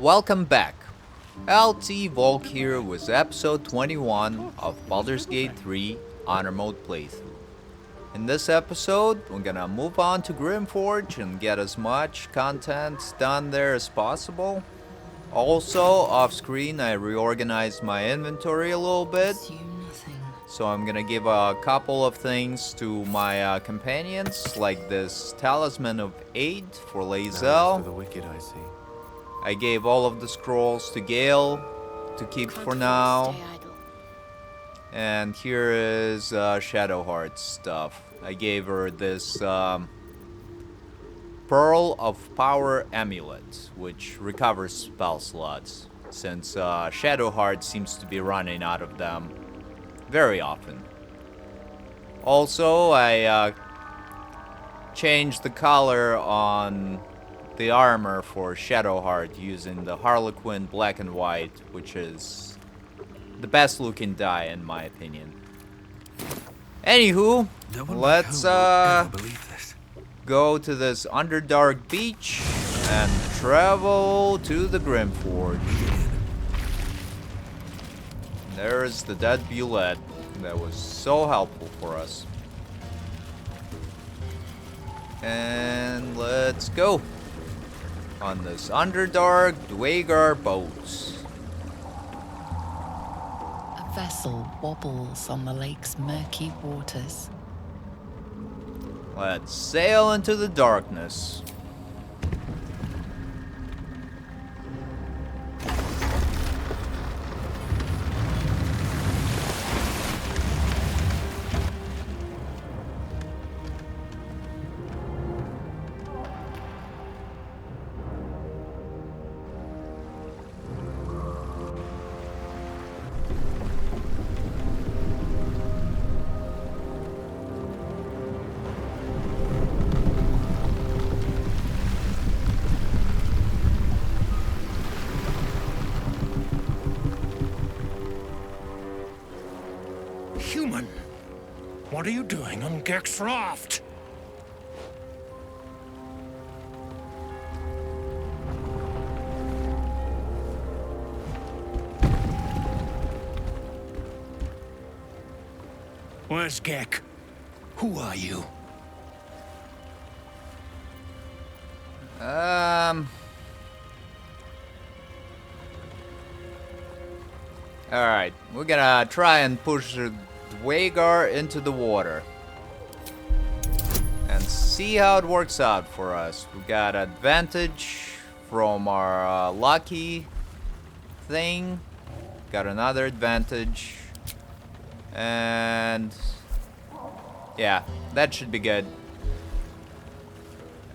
Welcome back. LT Volk here with episode 21 of Baldur's Gate 3 Honor Mode playthrough. In this episode, we're gonna move on to Grymforge and get as much content done there as possible. Also, off screen, I reorganized my inventory a little bit. So I'm gonna give a couple of things to my companions, like this Talisman of Aid for Lae'zel. For the wicked, I see. I gave all of the scrolls to Gale to keep for now. And here is Shadowheart's stuff. I gave her this Pearl of Power Amulet, which recovers spell slots, since Shadowheart seems to be running out of them very often. Also, I changed the color on the armor for Shadowheart using the Harlequin black and white, which is the best looking dye in my opinion. Anywho, let's go to this Underdark beach and travel to the Grymforge. There's the dead Bulette that was so helpful for us. And let's go on this Underdark Duergar boat. A vessel wobbles on the lake's murky waters. Let's sail into the darkness. Human, what are you doing on Gek's raft? Where's Gek? Who are you? Alright, we're gonna try and push the Duergar into the water and see how it works out for us. We got advantage from our lucky thing. Got another advantage. And yeah, that should be good.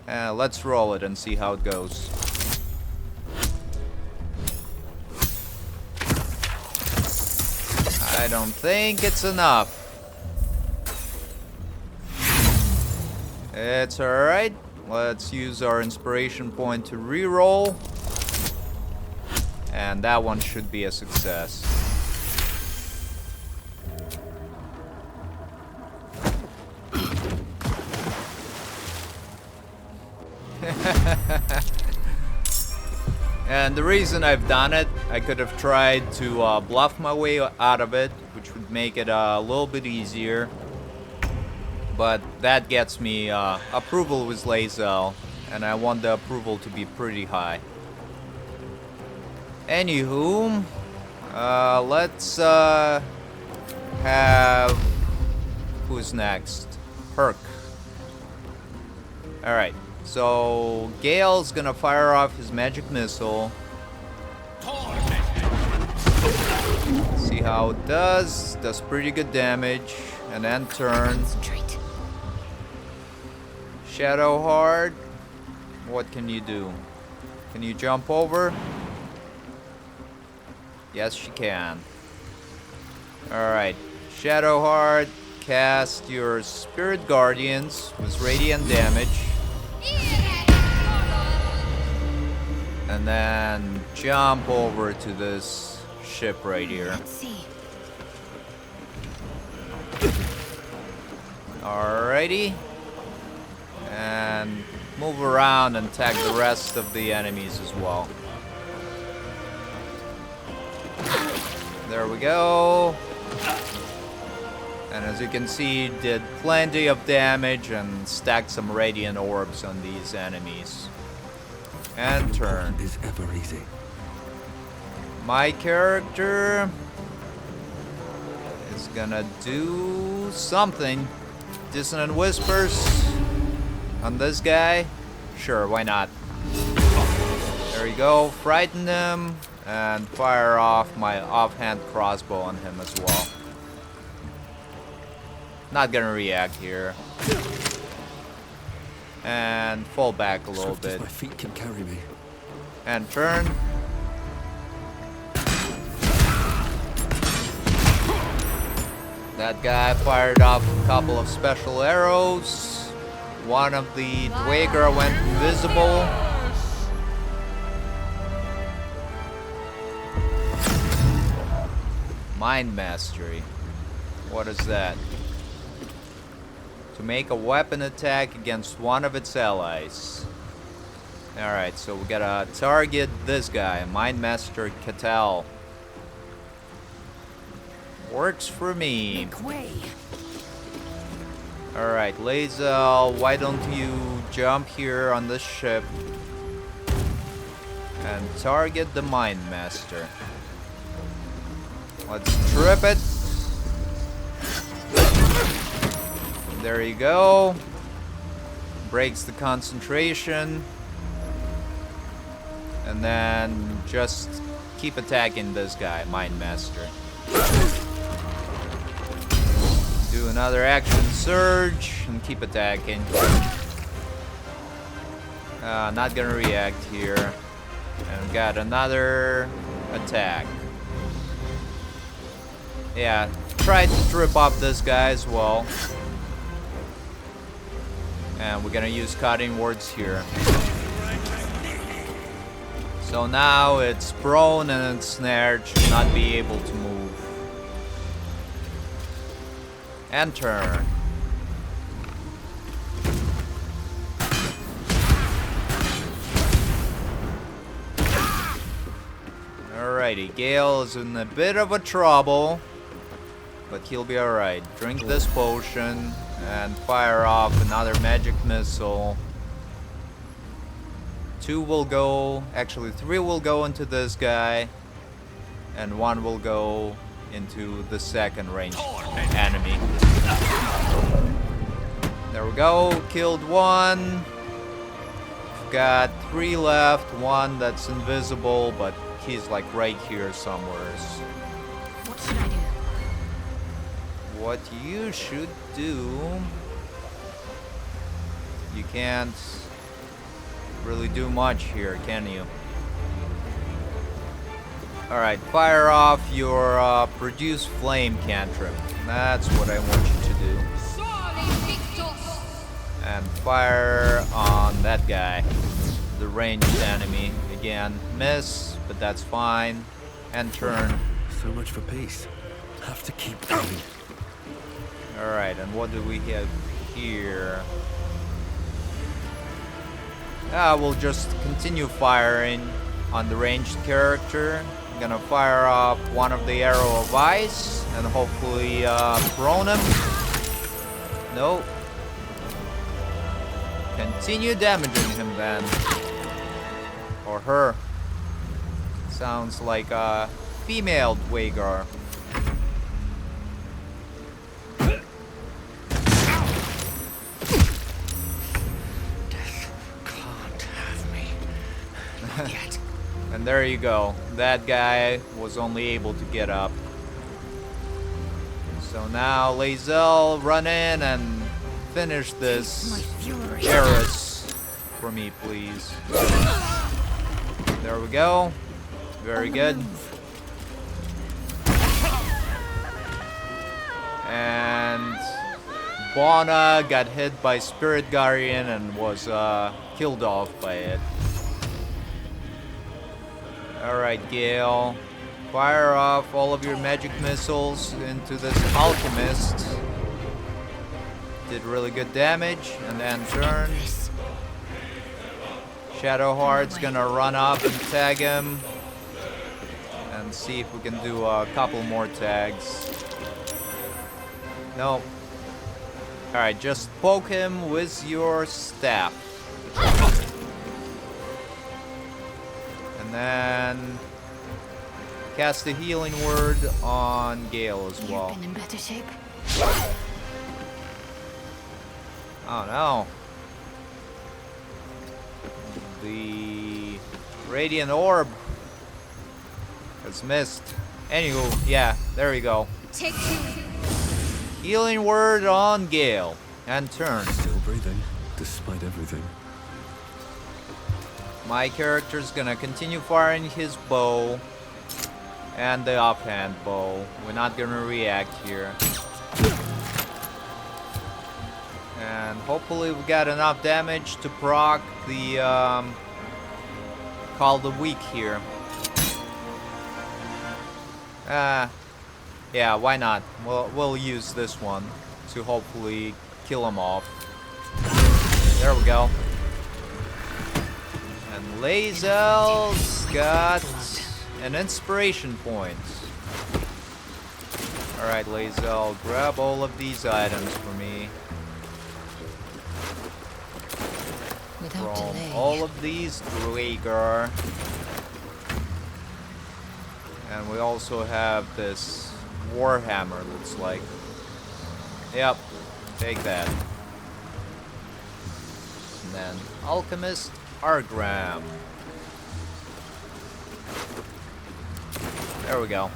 Let's roll it and see how it goes. I don't think it's enough. It's alright. Let's use our inspiration point to reroll. And that one should be a success. And the reason I've done it, I could have tried to bluff my way out of it, which would make it a little bit easier. But that gets me approval with Lae'zel, and I want the approval to be pretty high. Anywho, let's have... Who's next? Herc. Alright. So, Gale's gonna fire off his magic missile. See how it does. Does pretty good damage. And then turn. Shadowheart. What can you do? Can you jump over? Yes, she can. Alright. Shadowheart, cast your Spirit Guardians with radiant damage. And then jump over to this ship right here. Let's see. Alrighty. And move around and tag the rest of the enemies as well. There we go. And as you can see, did plenty of damage and stacked some radiant orbs on these enemies. And turn. Is ever easy. My character is gonna do something. Dissonant Whispers on this guy. Sure, why not? There you go. Frighten him and fire off my offhand crossbow on him as well. Not gonna react here. And fall back a little Swift as bit. my feet can carry me. And turn. That guy fired off a couple of special arrows. One of the Duergar went invisible. Mind Mastery. What is that? To make a weapon attack against one of its allies. Alright, so we gotta target this guy, Mind Master Catal. Works for me. Alright, Lae'zel, why don't you jump here on this ship and target the Mind Master. Let's trip it. There you go. Breaks the concentration. And then just keep attacking this guy, Mind Master. Do another action surge and keep attacking. Not gonna react here. And got another attack. Yeah, try to trip up this guy as well. And we're gonna use cutting words here. So now it's prone and ensnared, should not be able to move. And turn. Alrighty, Gale is in a bit of a trouble, but he'll be alright. Drink this potion and fire off another magic missile. 2 will go, actually 3 will go into this guy, and 1 will go into the second ranged enemy. There we go, killed 1. Got 3 left, 1 that's invisible, but he's like right here somewhere. What should I do? What you should do... You can't really do much here, can you? Alright, fire off your produce flame cantrip. That's what I want you to do. And fire on that guy, the ranged enemy. Again, miss, but that's fine. And turn. So much for peace. Have to keep going. Alright, and what do we have here? We'll just continue firing on the ranged character. I'm gonna fire off one of the arrow of ice and hopefully prone him. Nope. Continue damaging him then. Or her. Sounds like a female Duergar. Yet. And there you go. That guy was only able to get up. So now, Lae'zel, run in and finish this Eris for me, please. There we go. Very good. And Bona got hit by Spirit Guardian and was killed off by it. Alright, Gale. Fire off all of your magic missiles into this alchemist. Did really good damage. And then turn. Shadowheart's gonna run up and tag him. And And see if we can do a couple more tags. No. Alright, just poke him with your staff. And then cast the healing word on Gale as well. You've been in better shape. Oh no. The Radiant Orb has missed. Anywho, yeah, there we go. Take two. Healing word on Gale. And turn. Still breathing, despite everything. My character's gonna continue firing his bow. And the offhand bow. We're not gonna react here. And hopefully we got enough damage to proc the Call the Weak here. Yeah, why not? We'll use this one to hopefully kill him off. There we go. And Lae'zel's got an inspiration point. Alright, Lae'zel, grab all of these items for me. Without From delay. all of these Duergar. And we also have this Warhammer, looks like. Yep, take that. And then Alchemist Argram. There we go.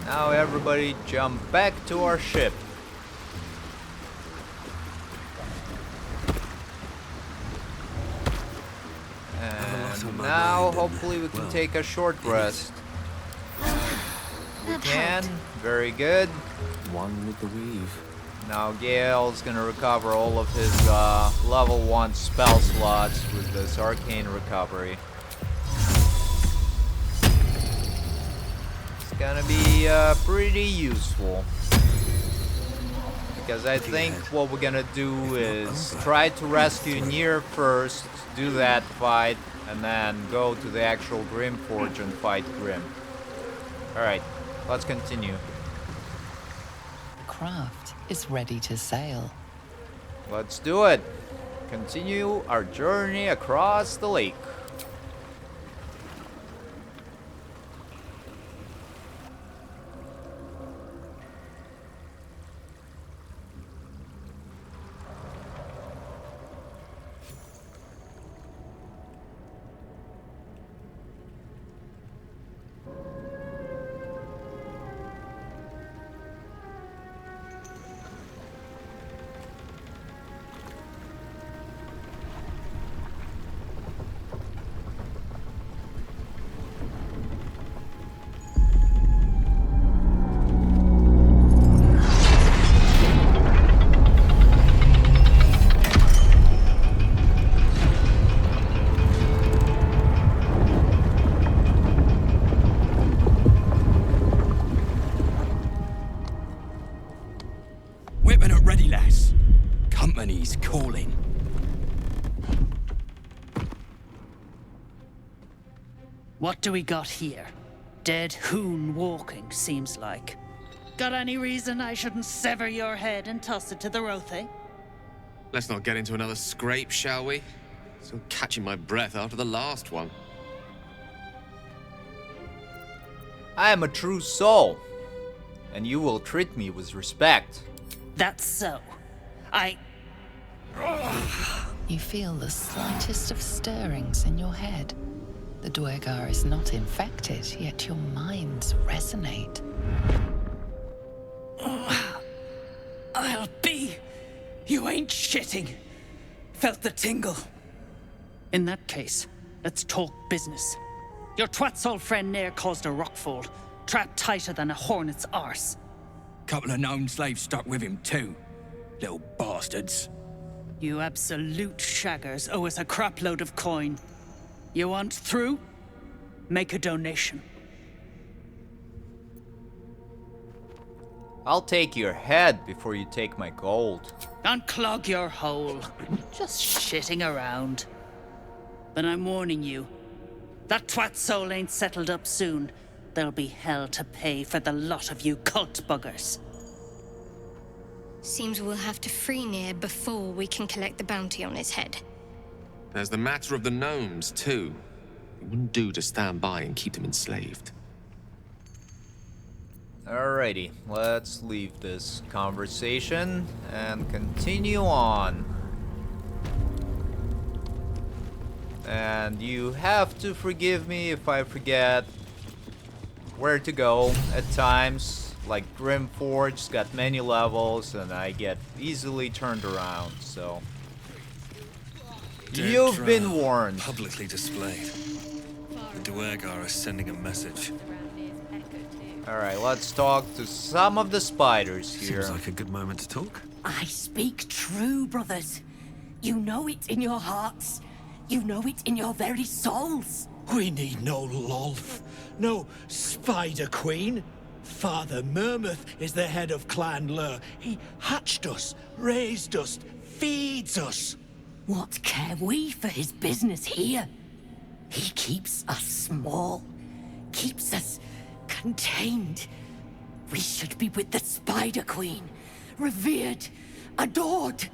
Now everybody jump back to our ship. And now hopefully we can take a short rest. We can. Very good. One with the weave. Now Gale's gonna recover all of his level 1 spell slots with this arcane recovery. It's gonna be pretty useful. Because I think what we're gonna do is try to rescue Nier first, do that fight, and then go to the actual Grymforge and fight Grym. Alright, let's continue. The craft is ready to sail. Let's do it. Continue our journey across the lake. Whipping it ready, lass. Company's calling. What do we got here? Dead hoon walking, seems like. Got any reason I shouldn't sever your head and toss it to the Rothe? Let's not get into another scrape, shall we? Still catching my breath after the last one. I am a true soul, and you will treat me with respect. That's so. You feel the slightest of stirrings in your head. The Duergar is not infected, yet your minds resonate. I'll be. You ain't shitting. Felt the tingle. In that case, let's talk business. Your twat's old friend Nair caused a rockfall, trapped tighter than a hornet's arse. Couple of known slaves stuck with him too. Little bastards. You absolute shaggers owe us a crapload of coin. You want through? Make a donation. I'll take your head before you take my gold. Unclog your hole. Just shitting around. But I'm warning you, That twat soul ain't settled up soon. There'll be hell to pay for the lot of you cult buggers. Seems we'll have to free Nier before we can collect the bounty on his head. There's the matter of the gnomes, too. It wouldn't do to stand by and keep them enslaved. Alrighty, let's leave this conversation and continue on. And you have to forgive me if I forget where to go at times. Like Grymforge's got many levels and I get easily turned around, so you've been warned. Publicly displayed. The Duergar is sending a message. Alright, let's talk to some of the spiders here. Seems like a good moment to talk. I speak true, brothers. You know it in your hearts. You know it in your very souls. We need no Lolth, no Spider Queen. Father Mermouth is the head of Clan Lur. He hatched us, raised us, feeds us. What care we for his business here? He keeps us small, keeps us contained. We should be with the Spider Queen, revered, adored.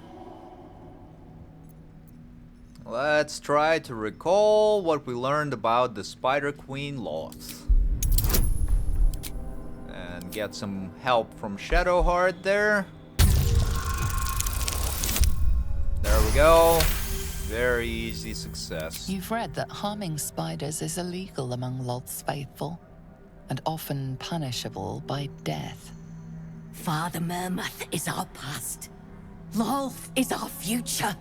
Let's try to recall what we learned about the Spider Queen Loth. And get some help from Shadowheart there. There we go. Very easy success. You've read that harming spiders is illegal among Loth's faithful, and often punishable by death. Father Mermouth is our past. Lolth is our future.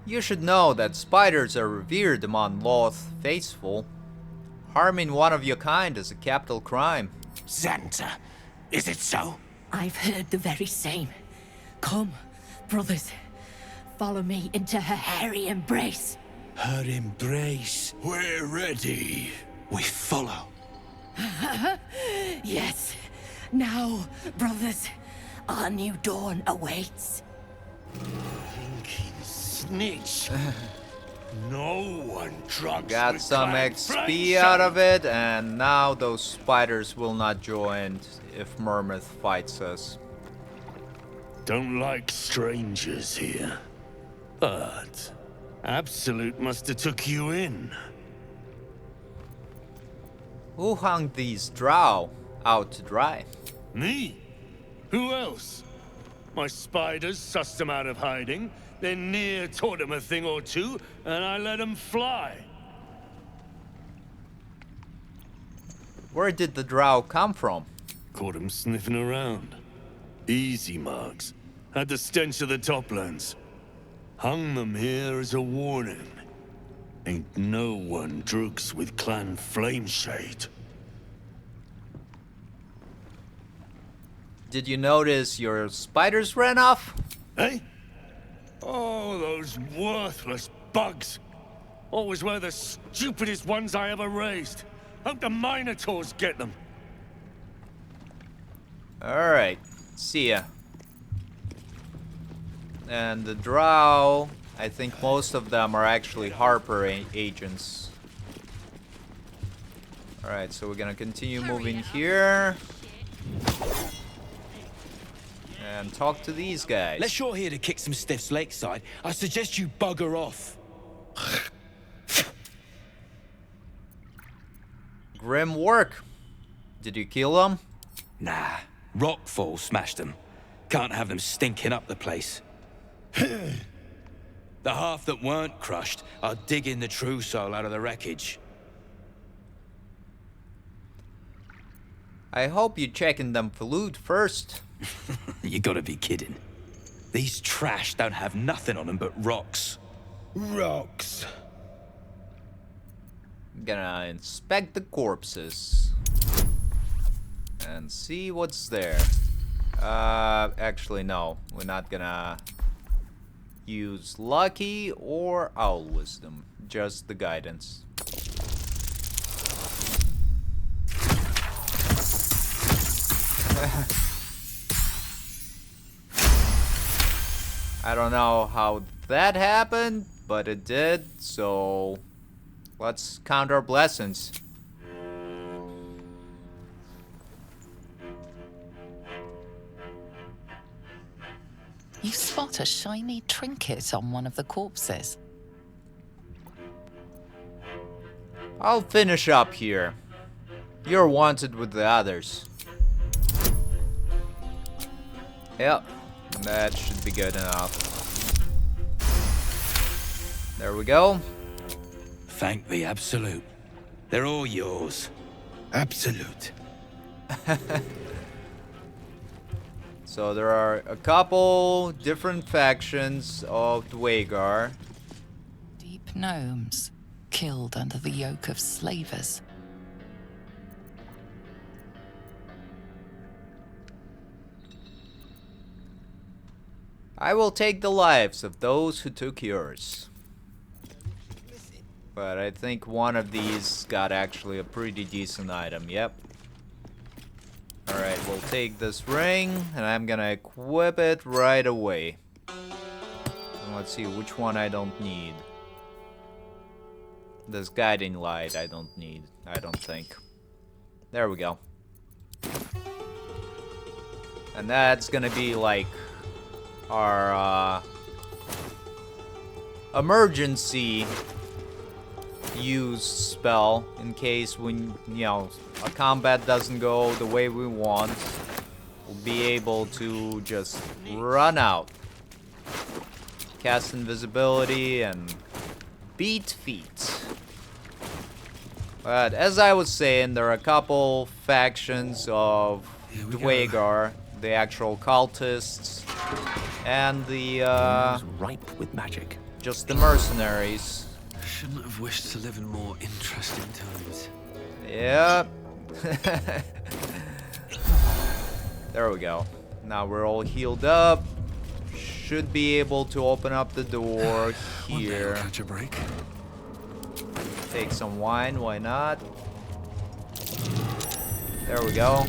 You should know that spiders are revered among Loth faithful. Harming one of your kind is a capital crime. Xanta, is it so? I've heard the very same. Come, brothers, follow me into her hairy embrace. Her embrace. We're ready. We follow. Yes. Now, brothers, our new dawn awaits. Blinking snitch. No one trucks Got with some Clan XP Flame out of Shadow. it, and now those spiders will not join if Mermouth fights us. Don't like strangers here. But Absolute must have took you in. Who hung these drow out to dry? Me? Who else? My spiders sussed them out of hiding, then Nier taught them a thing or two, and I let them fly. Where did the drow come from? Caught them sniffing around. Easy marks. Had the stench of the Toplands. Hung them here as a warning. Ain't no one droogs with Clan Flameshade. Did you notice your spiders ran off? Eh? Oh, those worthless bugs. Always were the stupidest ones I ever raised. Hope the Minotaurs get them. Alright, see ya. And the drow, I think most of them are actually Harper agents. Alright, so we're gonna continue moving here. And talk to these guys. Unless you're here to kick some stiffs lakeside, I suggest you bugger off. Grim work. Did you kill them? Nah, rockfall smashed them. Can't have them stinking up the place. The half that weren't crushed are digging the true soul out of the wreckage. I hope you're checking them for loot first. You gotta be kidding. These trash don't have nothing on them but rocks. Rocks. Gonna inspect the corpses. And see what's there. Actually no. We're not gonna use Lucky or Owl Wisdom. Just the guidance. I don't know how that happened, but it did, so let's count our blessings. You spot a shiny trinket on one of the corpses. I'll finish up here. You're wanted with the others. Yep, that should be good enough. There we go. Thank the Absolute. They're all yours. Absolute. So there are a couple different factions of Duergar. Deep gnomes, killed under the yoke of slavers. I will take the lives of those who took yours. But I think one of these got actually a pretty decent item, yep. Alright, we'll take this ring, and I'm gonna equip it right away. And let's see which one I don't need. This guiding light I don't need, I don't think. There we go. And that's gonna be like our emergency use spell in case when, you know, a combat doesn't go the way we want. We'll be able to just run out, cast invisibility, and beat feet. But as I was saying, there are a couple factions of Duergar, the actual cultists, and the ripe with magic. just the mercenaries. Shouldn't have wished to live in more interesting times. Yep. There we go. Now we're all healed up. Should be able to open up the door here. Catch a break. Take some wine, why not? There we go.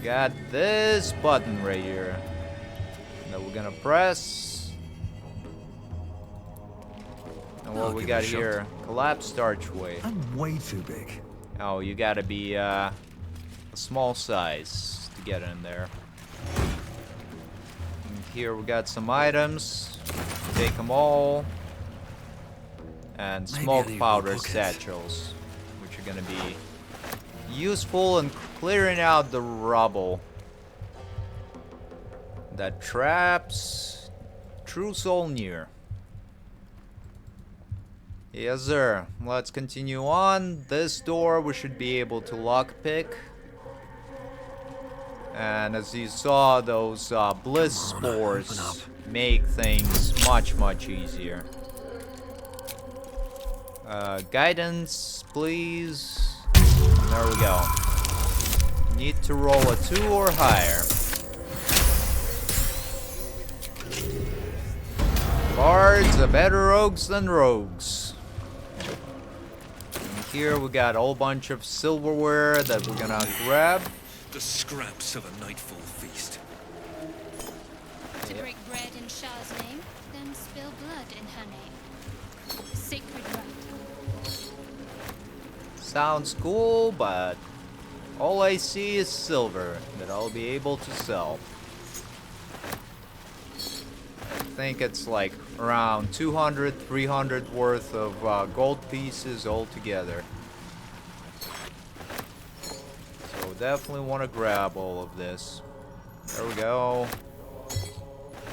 Got this button right here that we're gonna press. And what we got here? Collapsed archway. I'm way too big. Oh, you gotta be a small size to get in there. And here we got some items. Take them all. And smoke powder satchels, which are gonna be useful in clearing out the rubble that traps true soul near. Yes, sir. Let's continue on. This door we should be able to lockpick. And as you saw, those bliss spores make things much easier. Guidance, please. And there we go. Need to roll a 2 or higher. Bards are better rogues than rogues. And here we got a whole bunch of silverware that we're gonna grab. The scraps of a nightfall feast. To break bread in Shah's name, then spill blood in her name. Sacred right. Sounds cool, but all I see is silver that I'll be able to sell. I think it's like around 200, 300 worth of gold pieces altogether. So definitely want to grab all of this. There we go.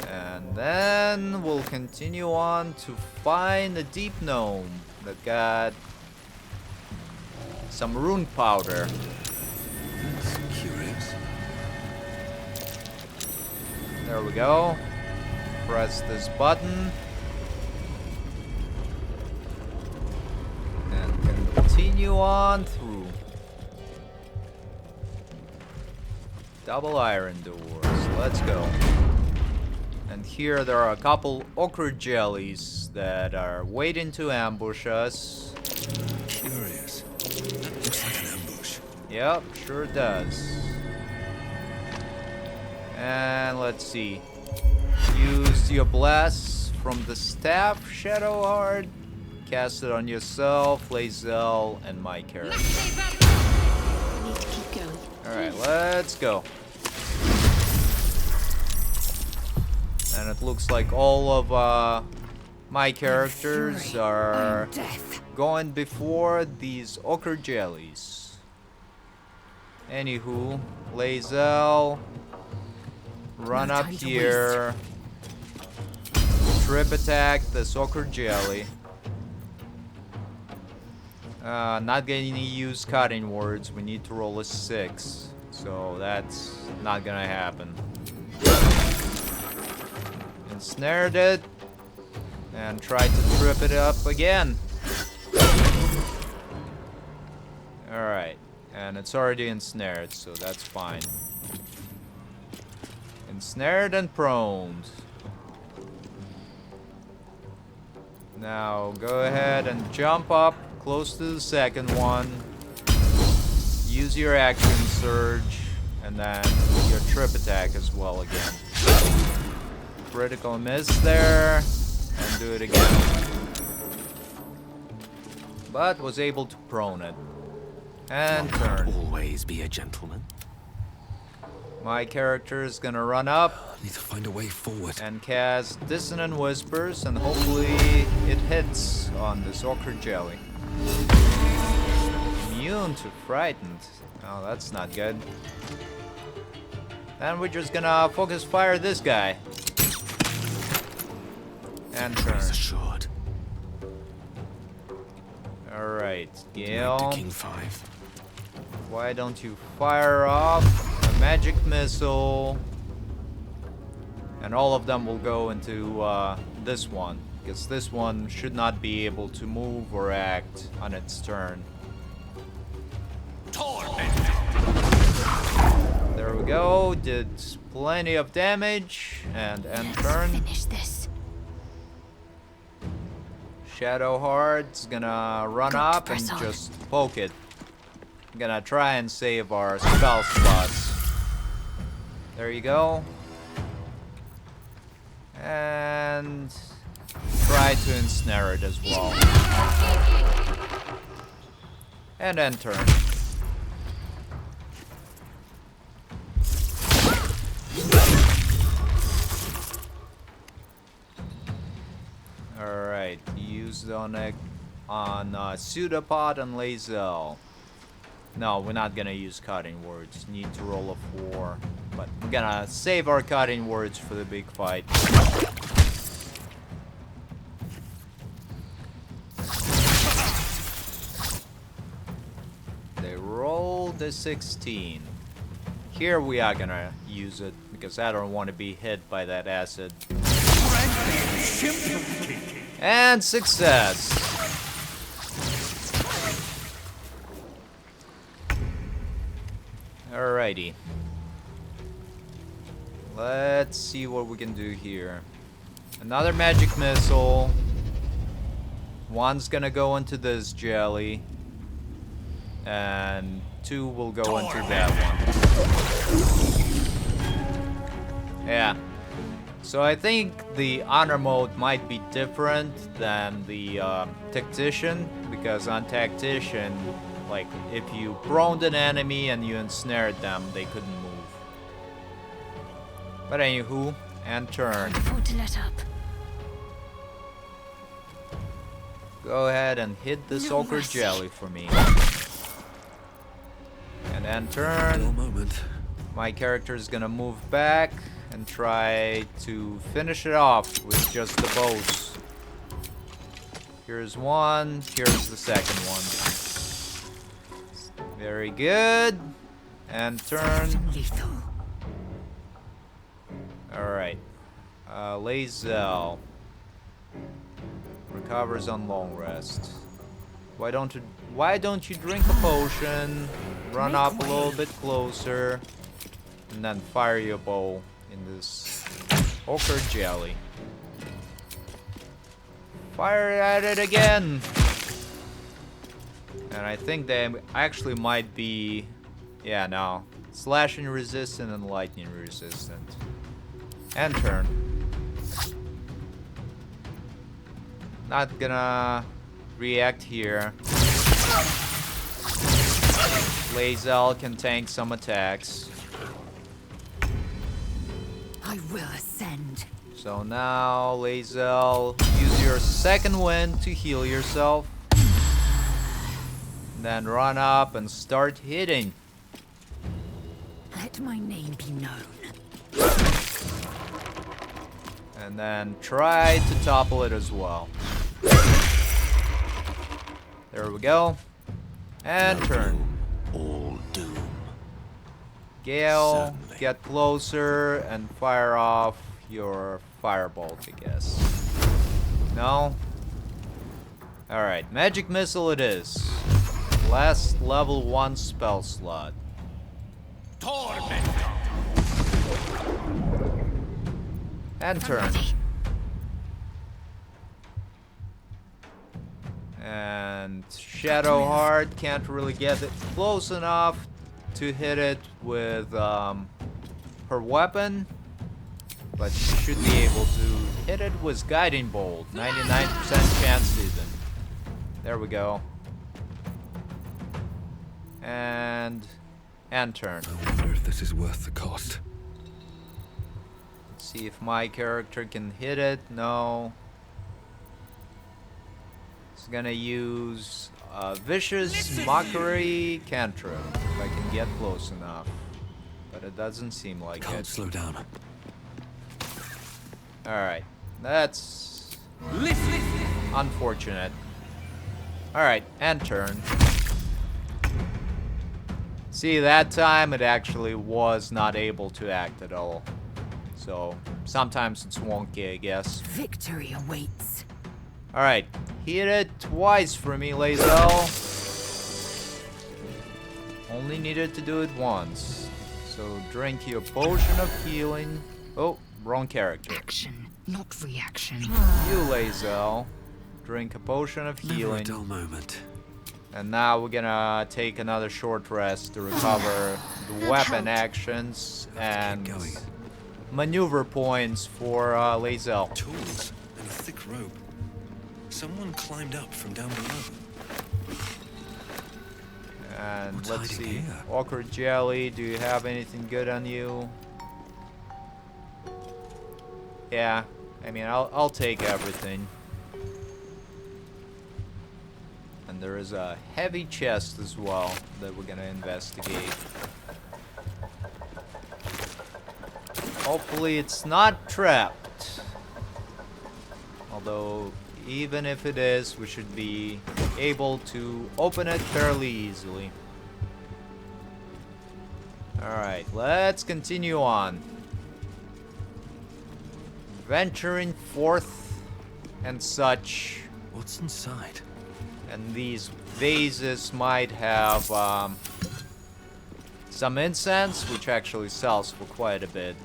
And then we'll continue on to find the deep gnome that got some rune powder. That's curious. There we go. Press this button. And continue on through. Double iron doors. Let's go. And here there are a couple Ochre Jellies that are waiting to ambush us. Curious. That looks like an ambush. Yep, sure does. And let's see. Use your blasts from the staff, Shadowheart. Cast it on yourself, Lae'zel, and my character. I need to keep going. Alright, let's go. And it looks like all of my characters are going before these Ochre Jellies. Anywho, Lae'zel, run up here, trip attack this Ochre Jelly. Not going to use cutting words, we need to roll a 6, so that's not gonna happen. Ensnared it, and tried to trip it up again. Alright, and it's already ensnared, so that's fine. Ensnared and proned. Now go ahead and jump up close to the second one. Use your action surge, and then your trip attack as well again. Critical miss there, and do it again. But was able to prone it. And turn. Always be a gentleman. My character is gonna run up. Need to find a way forward. And cast Dissonant Whispers, and hopefully it hits on this Ochre Jelly. Immune to Frightened. Oh, that's not good. Then we're just gonna focus fire this guy. And turn. Assured. Alright, Gale. King 5. Why don't you fire off a magic missile? And all of them will go into this one, because this one should not be able to move or act on its turn. There we go, did plenty of damage, and end turn. Finish this. Shadowheart's gonna run up and just poke it. I'm gonna try and save our spell slots. There you go. And try to ensnare it as well. And end turn. Alright, used on Pseudopod and Lae'zel. No, we're not gonna use cutting words. Need to roll a 4. But we're gonna save our cutting words for the big fight. They rolled a 16. Here we are gonna use it because I don't want to be hit by that acid. And success. Alrighty. Let's see what we can do here. Another magic missile. One's gonna go into this jelly. And 2 will go into that one. Yeah. So I think the honor mode might be different than the tactician, because on tactician, like if you proned an enemy and you ensnared them, they couldn't move. But anywho, and turn. Afford to let up. Go ahead and hit this Ochre Jelly for me. And then turn. Moment. My character is gonna move back and try to finish it off with just the bows. Here's one, here's the second one. Very good. And turn. Alright. Lae'zel recovers on long rest. Why don't you drink a potion, run up a little bit closer, and then fire your bow in this Ochre Jelly. Fire at it again! And I think they actually might be... Yeah, no. Slashing resistant and lightning resistant. And turn. Not gonna react here. Lae'zel can tank some attacks. I will ascend. So now, Lae'zel, use your second wind to heal yourself. Then run up and start hitting. Let my name be known. And then try to topple it as well. There we go. And turn. All doom. Gale, Certainly. get closer and fire off your firebolt, I guess. No? Alright, magic missile it is. Last level 1 spell slot. And turn. And Shadowheart can't really get it close enough to hit it with her weapon, but she should be able to hit it with Guiding Bolt. 99% chance even. There we go. And turn. I wonder if this is worth the cost. See if my character can hit it. No. It's gonna use Vicious Mockery Cantrip if I can get close enough. But it doesn't seem like Can't it. slow down. Alright. That's unfortunate. Alright, and turn. See, that time it actually was not able to act at all. So, sometimes it's wonky, I guess. Victory awaits. Alright, hit it twice for me, Lae'zel. Only needed to do it once. So, drink your potion of healing. Oh, wrong character. Action, not reaction. You, Lae'zel. Drink a potion of Never a healing. dull moment. And now we're gonna take another short rest to recover the weapon actions and going. maneuver points for Lae'zel. Tools and a thick rope. Someone climbed up from down below. And What's let's hiding see. here? Ochre Jelly, do you have anything good on you? Yeah, I mean, I'll take everything. And there is a heavy chest as well that we're gonna investigate. Hopefully it's not trapped. Although, even if it is, we should be able to open it fairly easily. Alright, let's continue on. Venturing forth and such. What's inside? And these vases might have some incense, which actually sells for quite a bit.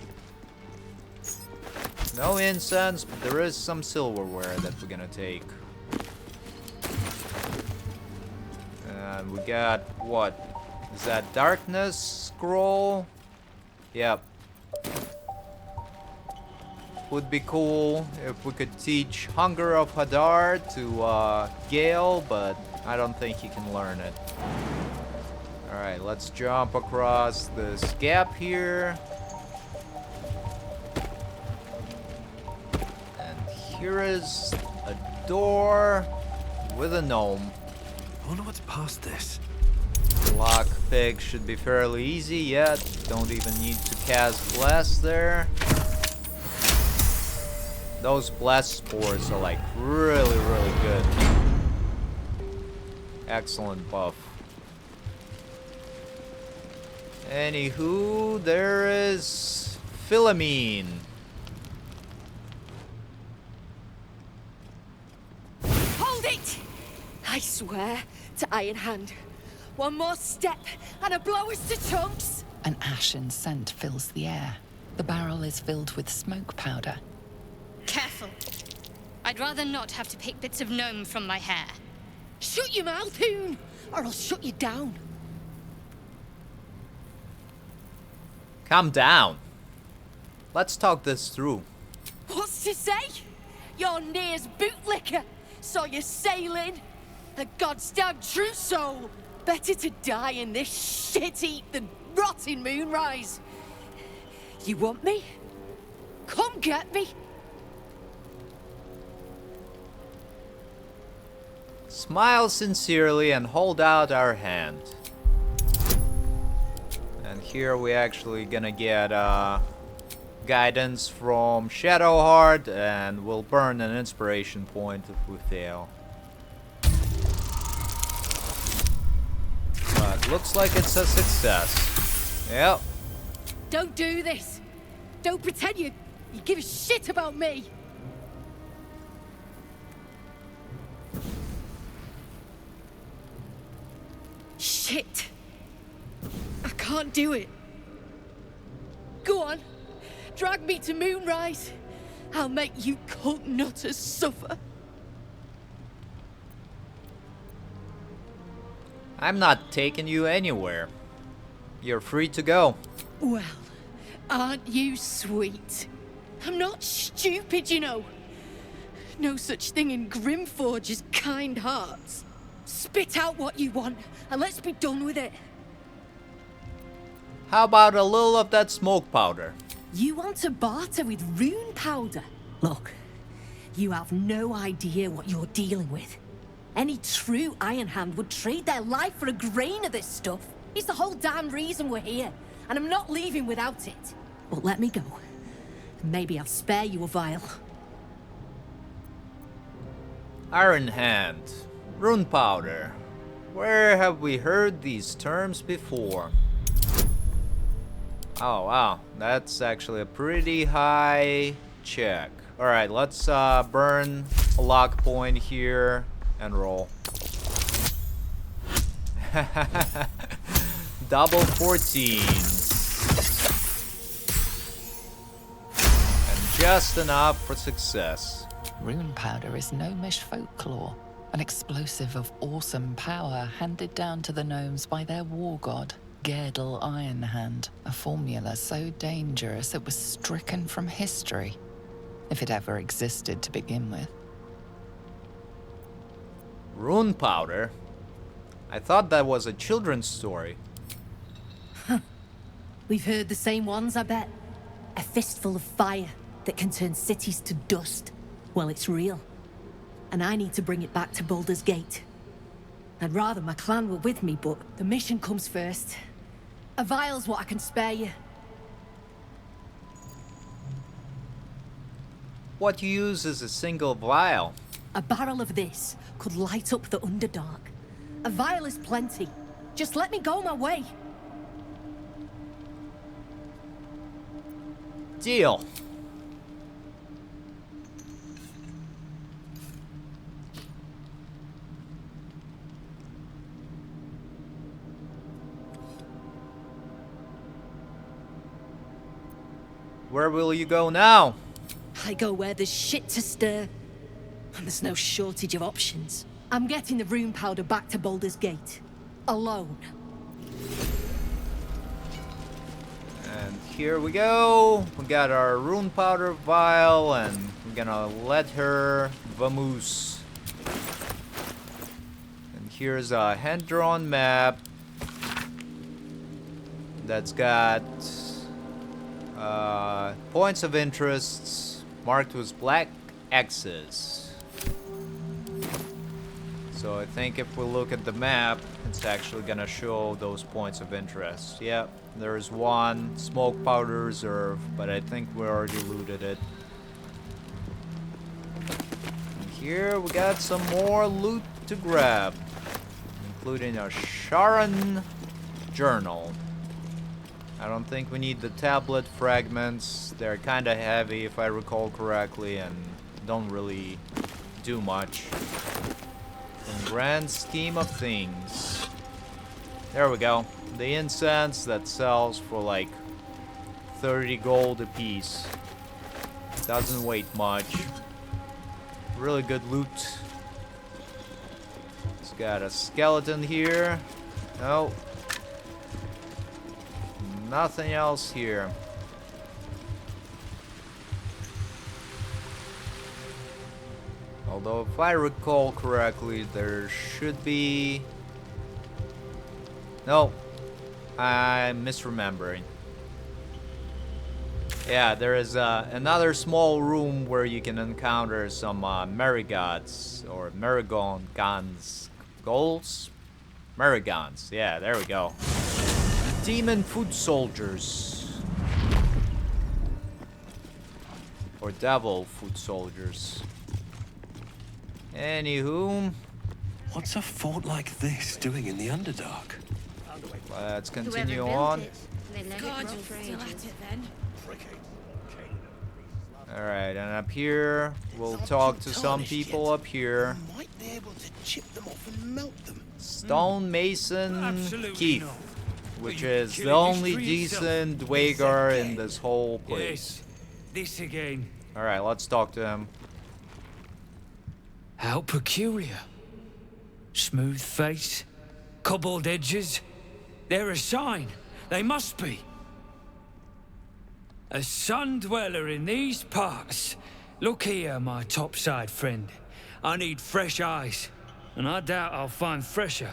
No incense, but there is some silverware that we're gonna take. And we got, what? Is that darkness scroll? Yep. Would be cool if we could teach Hunger of Hadar to Gale, but I don't think he can learn it. Alright, let's jump across this gap here. And here is a door with a gnome. I wonder what's past this. Lockpick should be fairly easy, yet don't even need to cast Blast there. Those blast spores are like really, really good. Excellent buff. Anywho, there is Philomene. Hold it! I swear to Iron Hand. One more step and a blow us to chunks. An ashen scent fills the air. The barrel is filled with smoke powder. Careful. I'd rather not have to pick bits of gnome from my hair. Shut your mouth, Hoon, or I'll shut you down. Calm down. Let's talk this through. What's to say? You're Near's bootlicker. Saw you sailing. A god's damn trousseau. Better to die in this shit heap than rot in Moonrise. You want me? Come get me. Smile sincerely and hold out our hand. And here we actually gonna get guidance from Shadowheart, and we'll burn an inspiration point if we fail. But looks like it's a success. Yep. Don't do this. Don't pretend you give a shit about me. Shit. I can't do it. Go on. Drag me to Moonrise. I'll make you cunt nutters suffer. I'm not taking you anywhere. You're free to go. Well, aren't you sweet? I'm not stupid, you know. No such thing in Grymforge as kind hearts. Spit out what you want, and let's be done with it. How about a little of that smoke powder? You want to barter with rune powder? Look, you have no idea what you're dealing with. Any true Iron Hand would trade their life for a grain of this stuff. It's the whole damn reason we're here, and I'm not leaving without it. But let me go. Maybe I'll spare you a vial. Iron Hand. Rune powder. Where have we heard these terms before? Oh wow, that's actually a pretty high check. Alright, let's burn a lock point here and roll. Double 14s. And just enough for success. Rune powder is gnomish folklore, an explosive of awesome power handed down to the gnomes by their war god, Gerdel Ironhand, a formula so dangerous it was stricken from history, if it ever existed to begin with. Rune powder? I thought that was a children's story. We've heard the same ones, I bet. A fistful of fire that can turn cities to dust. Well, it's real. And I need to bring it back to Baldur's Gate. I'd rather my clan were with me, but the mission comes first. A vial's what I can spare you. What you use is a single vial. A barrel of this could light up the Underdark. A vial is plenty. Just let me go my way. Deal. Where will you go now? I go where there's shit to stir. And there's no shortage of options. I'm getting the rune powder back to Baldur's Gate. Alone. And here we go. We got our rune powder vial, and we're gonna let her vamoose. And here's a hand-drawn map that's got points of interest marked with black X's. So I think if we look at the map, it's actually gonna show those points of interest. Yep, there's one smoke powder reserve, but I think we already looted it. And here we got some more loot to grab, including a Sharon journal. I don't think we need the tablet fragments. They're kinda heavy if I recall correctly and don't really do much in the grand scheme of things. There we go. The incense that sells for like 30 gold a piece. Doesn't weigh much. Really good loot. It's got a skeleton here. No. Nothing else here. Although, if I recall correctly, there should be... No, I'm misremembering. Yeah, there is another small room where you can encounter some Marigods or Marigons. Goals? Marigons. Yeah, there we go. Demon foot soldiers. Or devil foot soldiers. Anywho. What's a fort like this doing in the Underdark? Let's continue on. God, you're still at it then. Alright, and up here, we'll talk to some people up here. Might be able to chip them off and melt them. Stonemason Kith, which is the only decent Duergar in this whole place. This again. Alright, let's talk to him. How peculiar. Smooth face, cobbled edges. They're a sign. They must be. A sun dweller in these parts. Look here, my topside friend. I need fresh eyes, and I doubt I'll find fresher.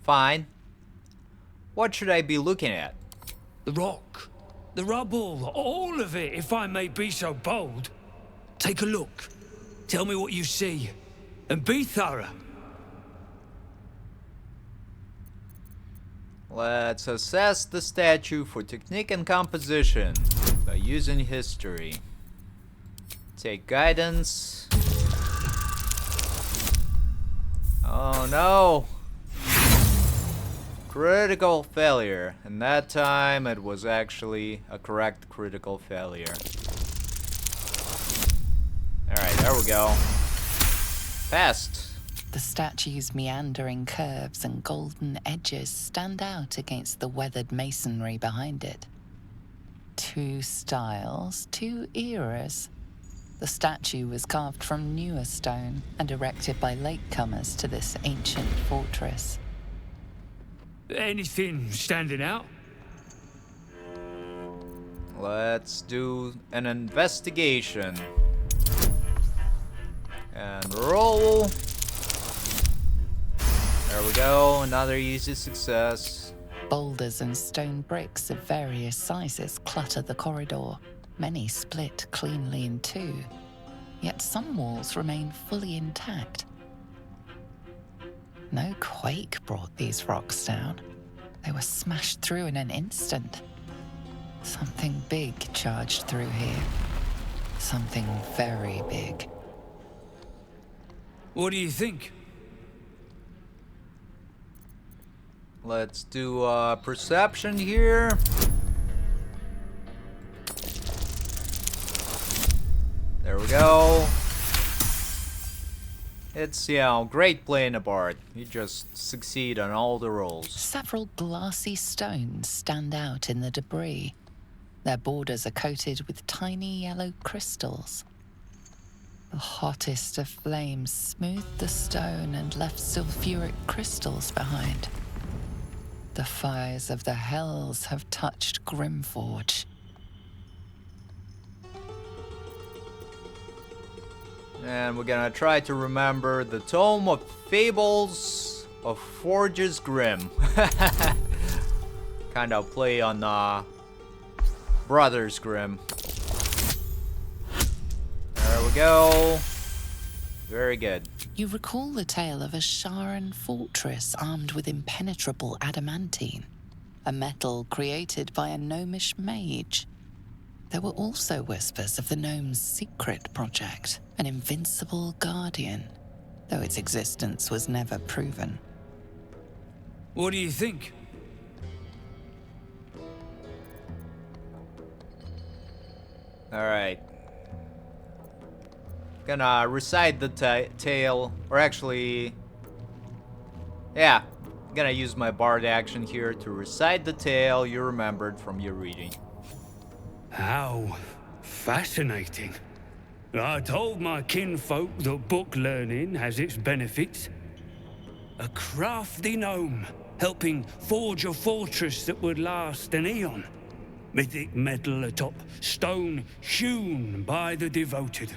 Fine. What should I be looking at? The rock, the rubble, all of it, if I may be so bold. Take a look. Tell me what you see, and be thorough. Let's assess the statue for technique and composition by using history. Take guidance. Oh no! Critical failure. And that time it was actually a correct critical failure. Alright, there we go. Passed. The statue's meandering curves and golden edges stand out against the weathered masonry behind it. Two styles, two eras. The statue was carved from newer stone and erected by latecomers to this ancient fortress. Anything standing out? Let's do an investigation. And roll. There we go, another easy success. Boulders and stone bricks of various sizes clutter the corridor. Many split cleanly in two, yet some walls remain fully intact. No quake brought these rocks down. They were smashed through in an instant. Something big charged through here. Something very big. What do you think? Let's do perception here. There we go. It's, you know, great playing a bard. You just succeed on all the rolls. Several glassy stones stand out in the debris. Their borders are coated with tiny yellow crystals. The hottest of flames smoothed the stone and left sulfuric crystals behind. The fires of the hells have touched Grymforge. And we're gonna try to remember the Tome of Fables of Forges Grim. Kind of play on Brothers Grimm. There we go. Very good. You recall the tale of a Sharan fortress armed with impenetrable adamantine, a metal created by a gnomish mage. There were also whispers of the gnome's secret project, an invincible guardian, though its existence was never proven. What do you think? Alright. Gonna recite the tale, or actually... Yeah, gonna use my bard action here to recite the tale you remembered from your reading. How fascinating. I told my kinfolk that book learning has its benefits. A crafty gnome helping forge a fortress that would last an eon. Mythic metal atop stone hewn by the devoted.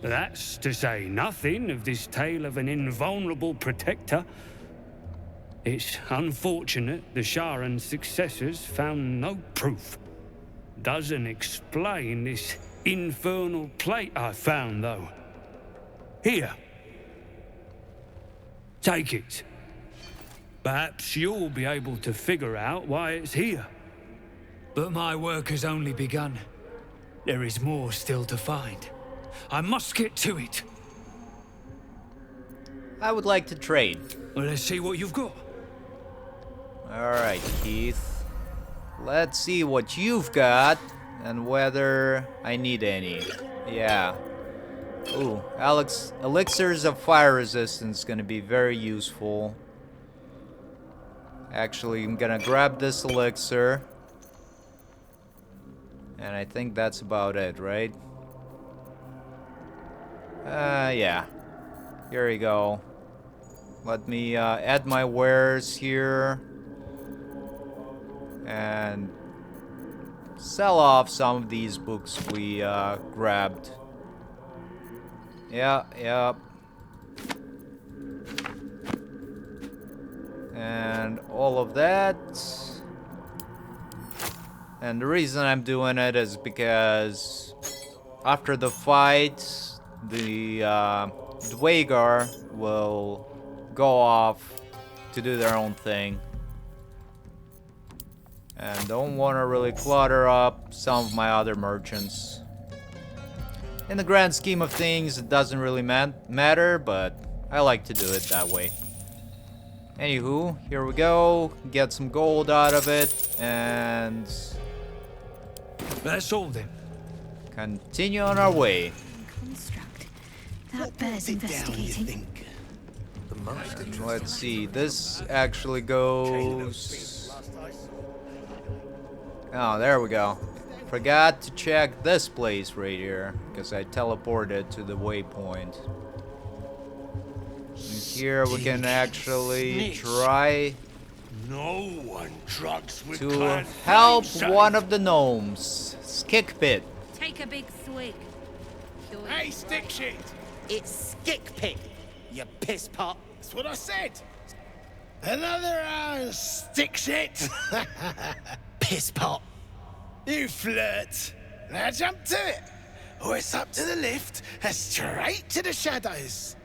That's to say nothing of this tale of an invulnerable protector. It's unfortunate the Sharan's successors found no proof. Doesn't explain this infernal plate I found, though. Here. Take it. Perhaps you'll be able to figure out why it's here. But my work has only begun. There is more still to find. I must get to it. I would like to trade. Well, let's see what you've got. Alright, Keith. Let's see what you've got and whether I need any. Yeah. Ooh, elixirs of fire resistance gonna be very useful. Actually, I'm gonna grab this elixir. And I think that's about it, right? Yeah. Here we go. Let me add my wares here. And sell off some of these books we grabbed. Yeah. And all of that. And the reason I'm doing it is because after the fight, the Duergar will go off to do their own thing. And don't want to really clutter up some of my other merchants. In the grand scheme of things, it doesn't really matter, but I like to do it that way. Anywho, here we go. Get some gold out of it, and that's all then. Continue on our way. Construct. That bears investigating. And let's see. This actually goes. Oh, there we go. Forgot to check this place right here because I teleported to the waypoint. And here we can actually try No one drugs with to help one of the gnomes. Skick pit. Take a big swig. Hey, stick shit! It's Skick Pit, you piss pot. That's what I said. Another stick shit. Piss pot. You flirt. Now jump to it. Or it's up to the lift and straight to the shadows.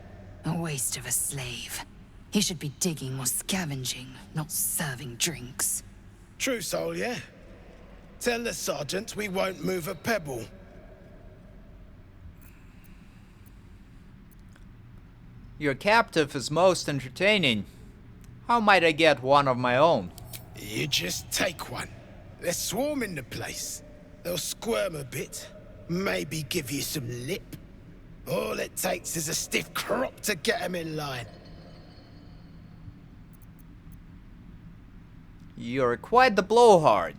A waste of a slave. He should be digging or scavenging, not serving drinks. True soul, yeah? Tell the sergeant we won't move a pebble. Your captive is most entertaining. How might I get one of my own? You just take one. They're swarming the place. They'll squirm a bit, maybe give you some lip. All it takes is a stiff crop to get them in line. You're quite the blowhard.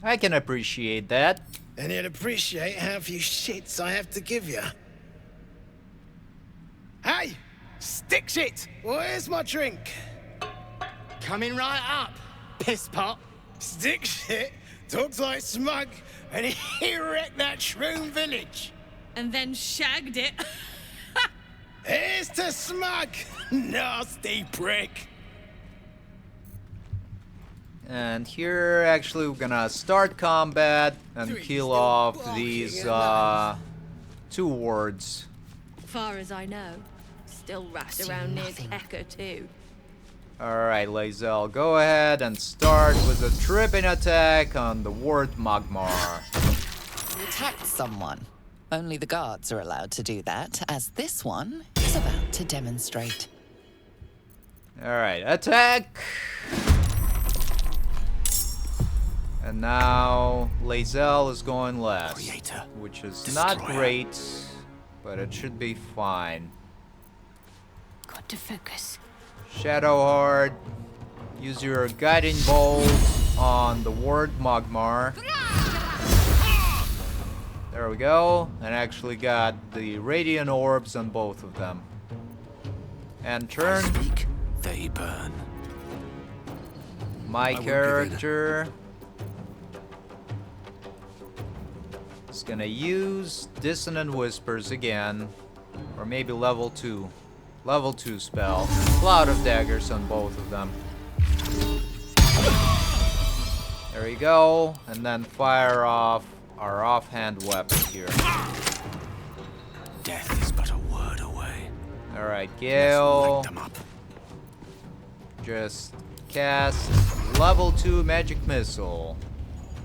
I can appreciate that. And you'll appreciate how few shits I have to give you. Hey! Stick shit! Where's my drink? Coming right up, piss pot. Stick shit talks like smug, and he wrecked that shroom village. And then shagged it. Here's to smug, nasty prick. And here, actually, we're gonna start combat and kill off these two wards. Far as I know, still wrapped around near Tekka too. Alright, Lae'zel, go ahead and start with a tripping attack on the ward Magmar. You attacked someone. Only the guards are allowed to do that, as this one is about to demonstrate. Alright, attack! And now Lae'zel is going last, which is not great, but it should be fine. Got to focus. Shadowheart, use your guiding bolt on the ward Magmar. There we go, and actually got the radiant orbs on both of them. And turn. They burn. My character is gonna use Dissonant Whispers again. Or maybe level 2. Level 2 spell. Cloud of daggers on both of them. There we go. And then fire off our offhand weapon here. Death is but a word away. Alright, Gale. Light them up. Just cast level 2 magic missile.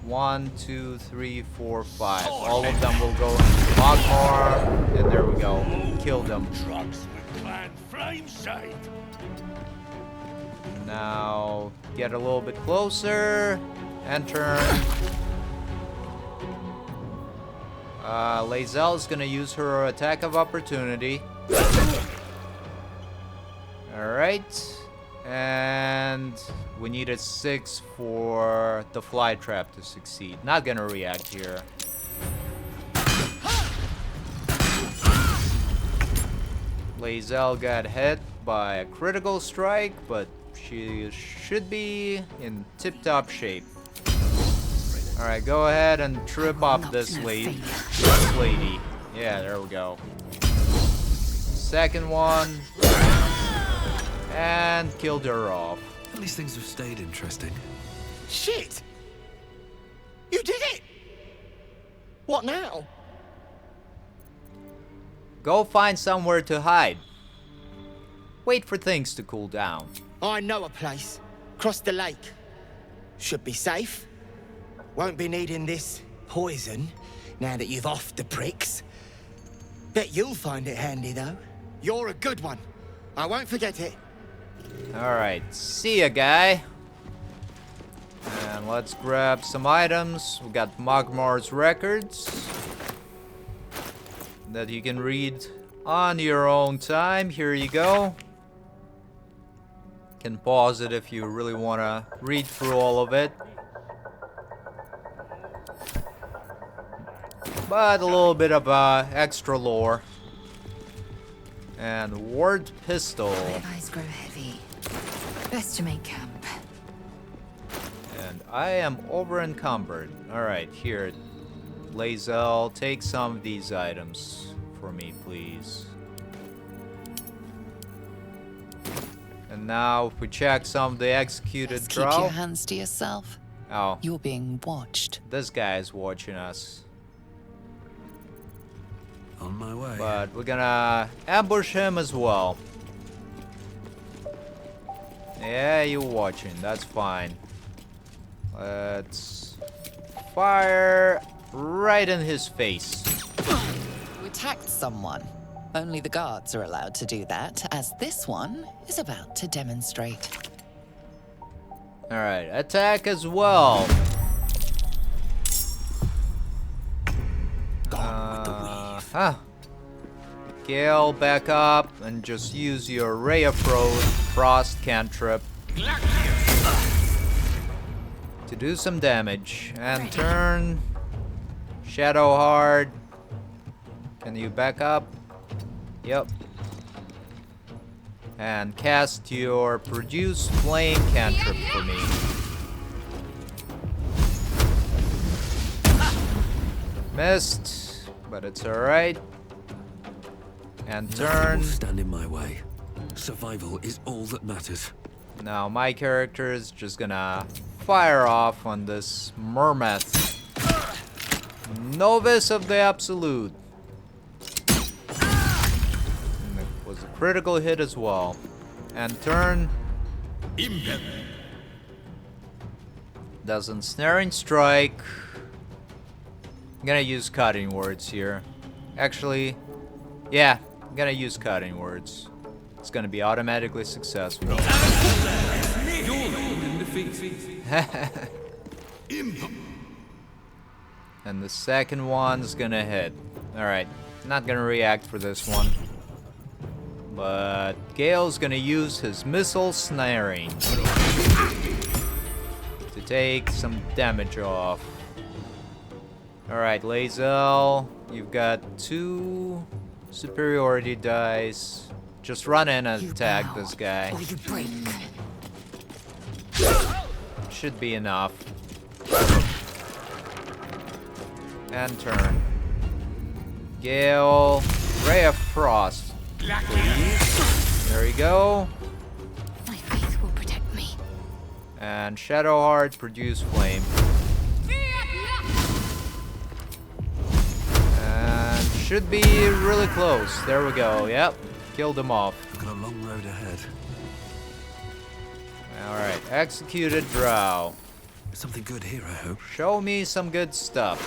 1, 2, 3, 4, 5. All of them will go into Magmar. And there we go. Kill them. Trucks with clan flame shade. Now get a little bit closer and turn. Lae'zel is gonna use her attack of opportunity. Alright. And we need a 6 for the fly trap to succeed. Not gonna react here. Lae'zel got hit by a critical strike, but she should be in tip-top shape. Alright, go ahead and trip up this lady. Yeah, there we go. Second one. And killed her off. At least things have stayed interesting. Shit! You did it! What now? Go find somewhere to hide. Wait for things to cool down. I know a place. Across the lake. Should be safe. Won't be needing this poison now that you've offed the pricks. Bet you'll find it handy, though. You're a good one. I won't forget it. Alright, see ya, guy. And let's grab some items. We got Magmar's records that you can read on your own time. Here you go. Can pause it if you really want to read through all of it. But a little bit of extra lore. And ward pistol. My eyes grow heavy. Best to make camp. And I am over encumbered. Alright, here. Lae'zel, take some of these items for me, please. And now, if we check some of the executed Keep drow. your hands to yourself. Oh. You're being watched. This guy is watching us. On my way. But we're gonna ambush him as well. Yeah, you're watching. That's fine. Let's fire right in his face. You attacked someone. Only the guards are allowed to do that, as this one is about to demonstrate. Alright, attack as well. Gale, back up and just use your Ray of Frost cantrip to do some damage. And turn. Shadowheart. Can you back up? Yep. And cast your Produce Flame cantrip for me. Missed, but it's alright. And turn. Stand in my way. Survival is all that matters. Now my character is just gonna fire off on this Mermeth. Novice of the Absolute. And it was a critical hit as well. And turn. Does ensnaring strike. I'm gonna use cutting words here. Actually, yeah, I'm gonna use cutting words. It's gonna be automatically successful. And the second one's gonna hit. Alright, not gonna react for this one. But Gale's gonna use his missile snaring to take some damage off. Alright, Lae'zel, you've got 2 superiority dice. Just run in and attack this guy. Should be enough. And turn. Gale, Ray of Frost, please. There we go. My faith will protect me. And Shadow Heart, produce flame. And should be really close. There we go. Yep. Killed him off. Got a long road ahead. Alright. Executed Drow. Something good here, I hope. Show me some good stuff.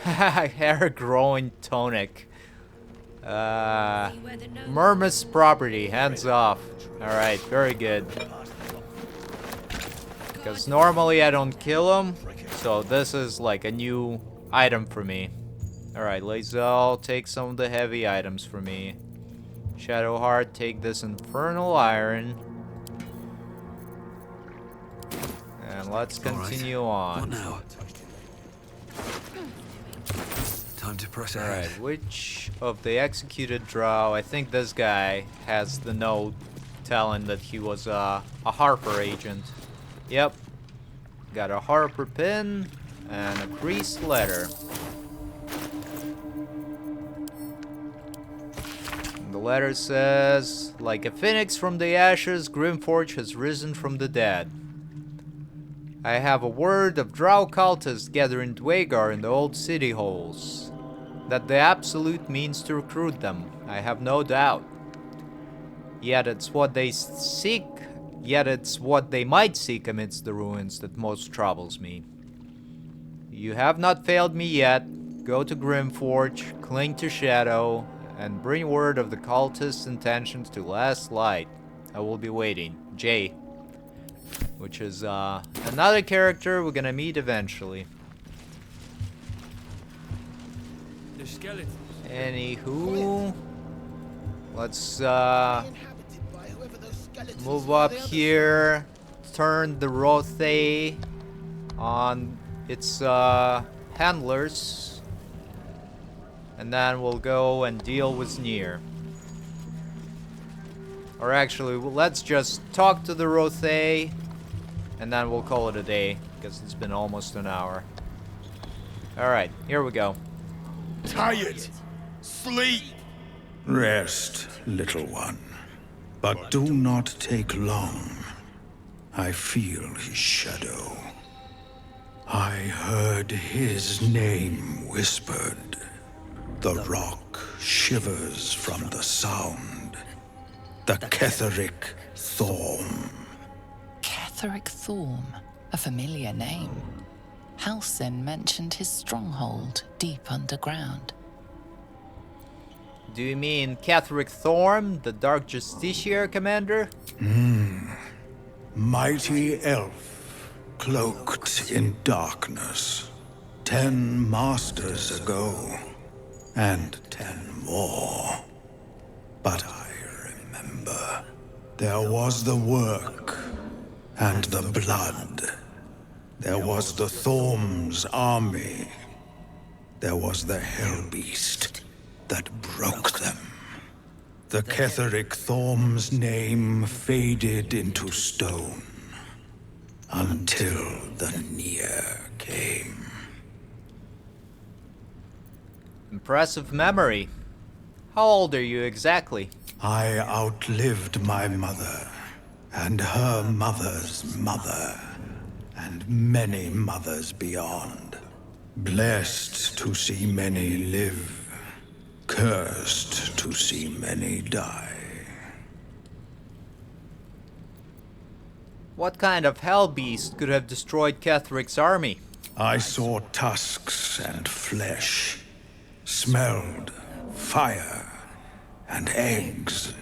Hair growing tonic. Murmus property. Hands off. Alright. Very good. Because normally I don't kill him. So this is like a new item for me. Alright, Lae'zel, take some of the heavy items for me. Shadowheart, take this Infernal Iron. And let's continue on. What now? Time to press ahead. Alright, which of the executed Drow? I think this guy has the note telling that he was a Harper agent. Yep. Got a Harper pin and a creased letter. The letter says, like a phoenix from the ashes, Grymforge has risen from the dead. I have a word of Drow cultists gathering Duergar in the old city halls. That the absolute means to recruit them, I have no doubt. Yet it's what they seek, yet it's what they might seek amidst the ruins that most troubles me. You have not failed me yet. Go to Grymforge, cling to Shadow, and bring word of the cultists' intentions to Last Light. I will be waiting. Jay. Which is another character we're gonna meet eventually. The skeletons. Anywho, let's move up here. Turn the Rothe on its handlers. And then we'll go and deal with Nier. Or actually, let's just talk to the Rothe, and then we'll call it a day, because it's been almost an hour. Alright, here we go. Tired. Sleep. Rest, little one. But do not take long. I feel his shadow. I heard his name whispered. The rock shivers from the sound. The Ketheric Thorm. Ketheric Thorm, a familiar name. Halsin mentioned his stronghold deep underground. Do you mean Ketheric Thorm, the Dark Justiciar commander? Mighty elf, cloaked in darkness. 10 masters ago, and 10 more. But I remember. There was the work, and the blood. There was the Thorm's army. There was the Hellbeast that broke them. The Ketheric Thorm's name faded into stone. Until the Nier came. Impressive memory. How old are you exactly? I outlived my mother, and her mother's mother, and many mothers beyond. Blessed to see many live, cursed to see many die. What kind of hellbeast could have destroyed Ketheric's army? I saw tusks and flesh, smelled fire and eggs.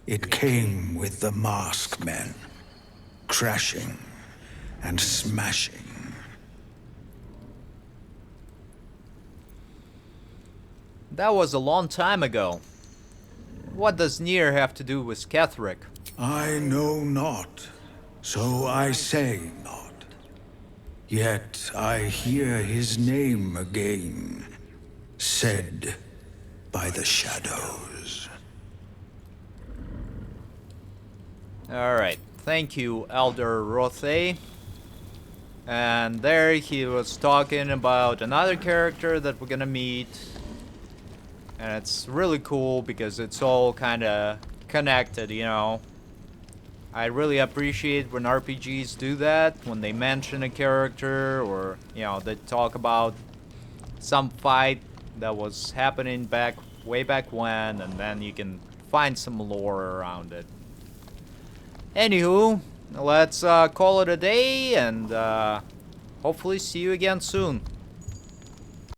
It came with the mask men, crashing and smashing. That was a long time ago. What does Nier have to do with Ketheric? I know not, so I say not. Yet I hear his name again, said by the shadows. Alright, thank you, Elder Rothe. And there he was talking about another character that we're gonna meet. And it's really cool because it's all kind of connected, you know. I really appreciate when RPGs do that, when they mention a character or, you know, they talk about some fight that was happening way back when, and then you can find some lore around it. Anywho, let's call it a day and hopefully see you again soon.